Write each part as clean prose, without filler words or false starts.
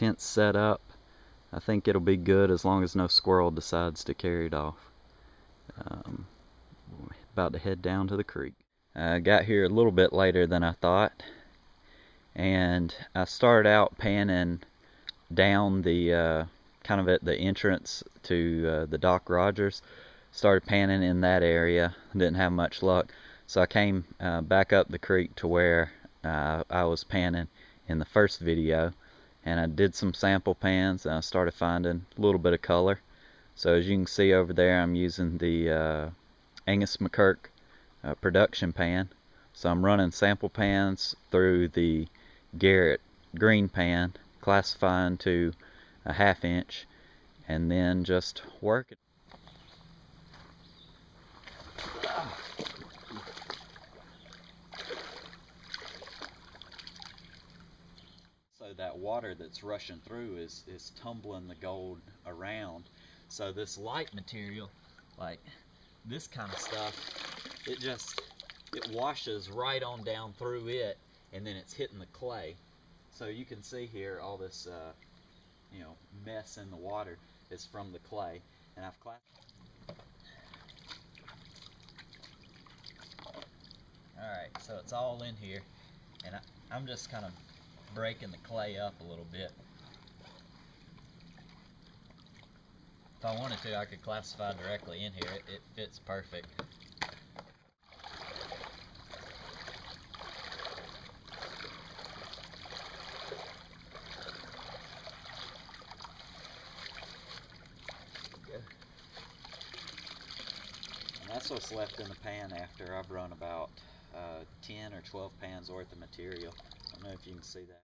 tent's set up. I think it'll be good as long as no squirrel decides to carry it off. About to head down to the creek. I got here a little bit later than I thought, and I started out panning down the kind of at the entrance to the Doc Rogers. Started panning in that area, didn't have much luck, so I came back up the creek to where I was panning in the first video, and I did some sample pans and I started finding a little bit of color. So as you can see over there, I'm using the Angus Mackirk production pan. So I'm running sample pans through the Garrett green pan, classifying to a 1/2 inch, and then just work it. So that water that's rushing through is tumbling the gold around. So this light material, like this kind of stuff, it washes right on down through it, and then it's hitting the clay. So you can see here all this mess in the water is from the clay, and I've clapped. Alright, so it's all in here, and I'm just kind of breaking the clay up a little bit. If I wanted to, I could classify directly in here. It fits perfect. And that's what's left in the pan after I've run about 10 or 12 pans worth of material. I don't know if you can see that.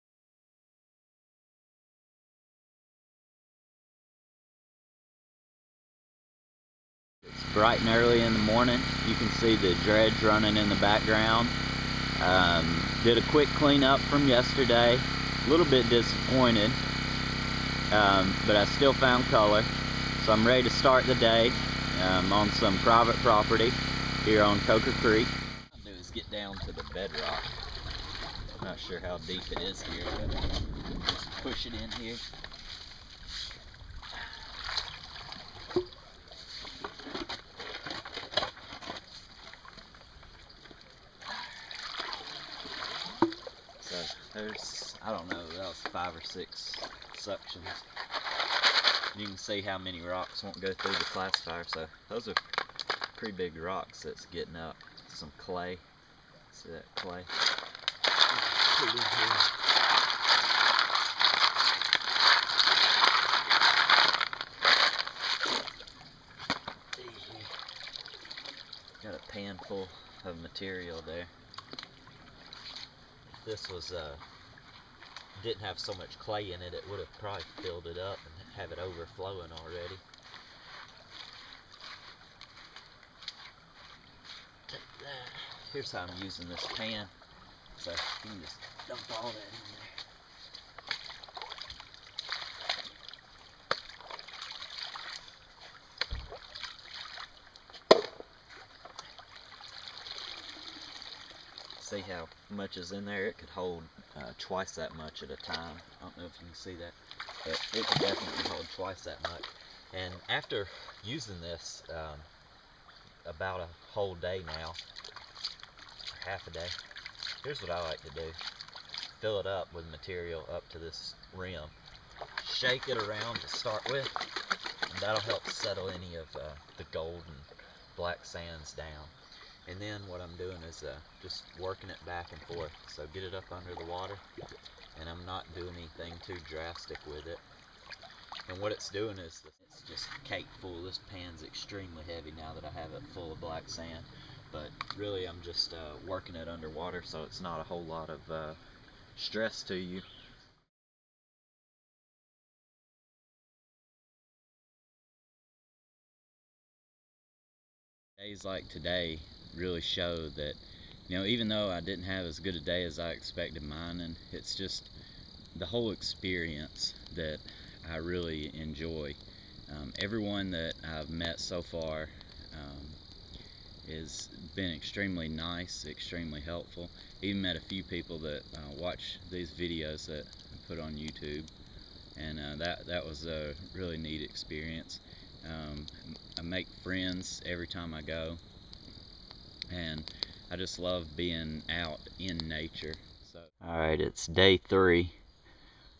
It's bright and early in the morning. You can see the dredge running in the background. Did a quick cleanup from yesterday. A little bit disappointed, but I still found color. So I'm ready to start the day on some private property here on Coker Creek. What I'll do is get down to the bedrock. I'm not sure how deep it is here, but just push it in here. So there's, I don't know, that was 5 or 6 suctions. You can see how many rocks won't go through the classifier. So those are pretty big rocks that's getting up. Some clay. See that clay? Got a pan full of material there. If this was didn't have so much clay in it, it would have probably filled it up and have it overflowing already. Take that. Here's how I'm using this pan. So you can just dump all that in there. See how much is in there? It could hold twice that much at a time. I don't know if you can see that, but it could definitely hold twice that much. And after using this about a whole day now, or half a day, here's what I like to do. Fill it up with material up to this rim. Shake it around to start with, and that'll help settle any of the gold and black sands down. And then what I'm doing is just working it back and forth. So get it up under the water, and I'm not doing anything too drastic with it. And what it's doing is it's just cake full. This pan's extremely heavy now that I have it full of black sand. But really I'm just working it underwater, so it's not a whole lot of stress to you. Days like today really show that, even though I didn't have as good a day as I expected mining, it's just the whole experience that I really enjoy. Everyone that I've met so far has been extremely nice, extremely helpful. Even met a few people that watch these videos that I put on YouTube, and that was a really neat experience. I make friends every time I go, and I just love being out in nature. So, alright, it's day 3.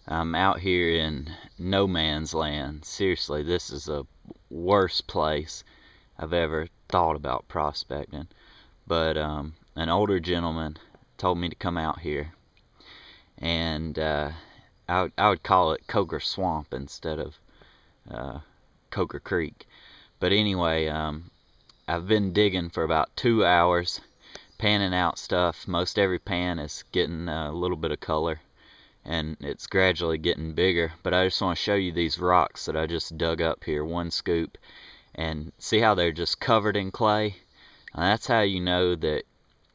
I'm out here in no man's land. Seriously, this is the worst place I've ever thought about prospecting. But an older gentleman told me to come out here, and I would call it Coker Swamp instead of Coker Creek. But anyway, I've been digging for about 2 hours, panning out stuff. Most every pan is getting a little bit of color, and it's gradually getting bigger. But I just want to show you these rocks that I just dug up here, one scoop, and see how they're just covered in clay. And that's how you know that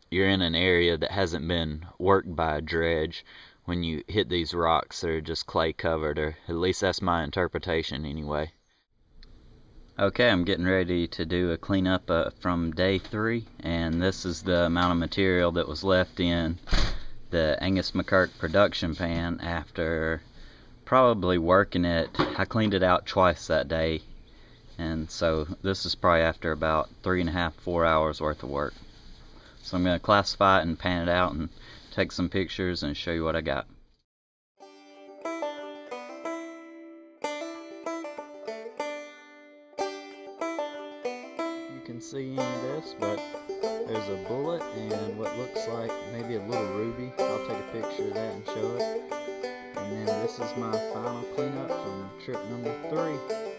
you're in an area that hasn't been worked by a dredge, when you hit these rocks that are just clay covered, or at least that's my interpretation anyway. Okay, I'm getting ready to do a cleanup from day 3, and this is the amount of material that was left in the Angus Mackirk production pan after probably working it. I cleaned it out twice that day, and so this is probably after about 3.5–4 hours worth of work. So I'm going to classify it and pan it out and take some pictures and show you what I got. You can see any of this, but there's a bullet and what looks like maybe a little ruby. I'll take a picture of that and show it. And then this is my final cleanup from trip number 3.